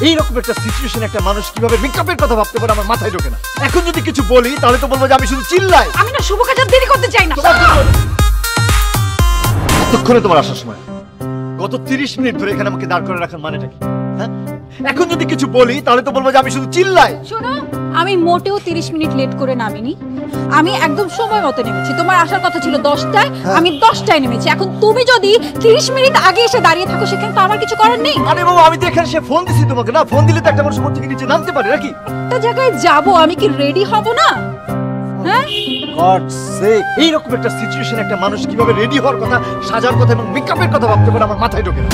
এইরকম একটা সিচুয়েশনে একটা মানুষ কিভাবে মেকআপের কথা ভাবতে পারে আমার মাথায় ঢোকে না। এখন যদি কিছু বলি তাহলে তো বলবো যে আমি শুধু চিল্লাই। আমি না শুভ কাজ দেরি করতে চাই না। এতক্ষণে তোমার আসার সময়, গত 30 মিনিট ধরে এখানে আমাকে দাঁড় করে রাখার মানেটা কি? হ্যাঁ, এখন যদি কিছু বলি তাহলে তো বলবো যে আমি শুধু চিল্লাই। শোনো, আমি মোটেও 30 মিনিট লেট করে নামিনি, আমি একদম সময় মতো নেমেছি। তোমার আসার কথা ছিল 10টায়, আমি 10টায় নেমেছি। এখন তুমি যদি 30 মিনিট আগে এসে দাঁড়িয়ে থাকো সেখানে তো আমার কিছু করার নেই। আরে বাবা, আমি তো এখানে সে ফোন দিছি তোমাকে, না ফোন দিলে তো একটা মানুষ উপর থেকে নিচে নামতে পারে নাকি? একটা জায়গায় যাব, আমি কি রেডি হব না? হ্যাঁ, গড সেক, এইরকম একটা সিচুয়েশনে একটা মানুষ কিভাবে রেডি হওয়ার কথা, সাজার কথা এবং মেকআপের কথা ভাবতে পারে আমার মাথায় ঢোকে না।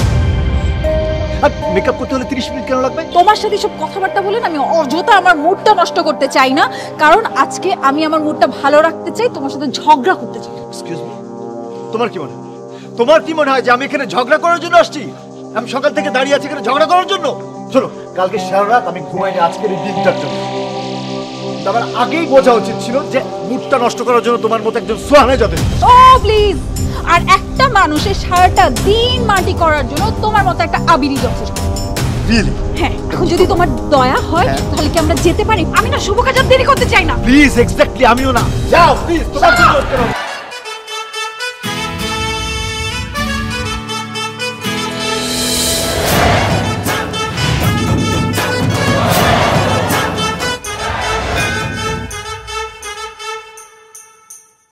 আর মেকআপ করতে হলে 30 মিনিট কেন লাগবে? তোমার সাথে সব কথাবার্তা বলেন আমি অযথা আমার মুডটা নষ্ট করতে চাই না, কারণ আজকে আমি আমার মুডটা ভালো রাখতে চাই, তোমার সাথে ঝগড়া করতে চাই। এক্সকিউজ মি, তোমার কি মনে হয়? তোমার কি মনে হয় যে আমি এখানে ঝগড়া করার জন্য আসছি? আমি সকাল থেকে দাঁড়িয়ে আছি এখানে ঝগড়া করার জন্য? শোনো, কালকে সারা রাত আমি ঘুমাইনি আজকের এই দিনটার জন্য। তারপর আগেই বোঝা উচিত ছিল যে মুডটা নষ্ট করার জন্য তোমার মতো একজন সোহানা যথেষ্ট। ও প্লিজ, আর একটা মানুষের সারাটা দিন মাটি করার জন্য তোমার মতো একটা আবিরই যথেষ্ট। রিয়েলি? হ্যাঁ, এখন যদি তোমার দয়া হয় তাহলে কি আমরা যেতে পারি? আমি না শুভ কাজ দেরি করতে চাই না। প্লিজ, এক্স্যাক্টলি আমিও না। যাও প্লিজ, তোমার জন্য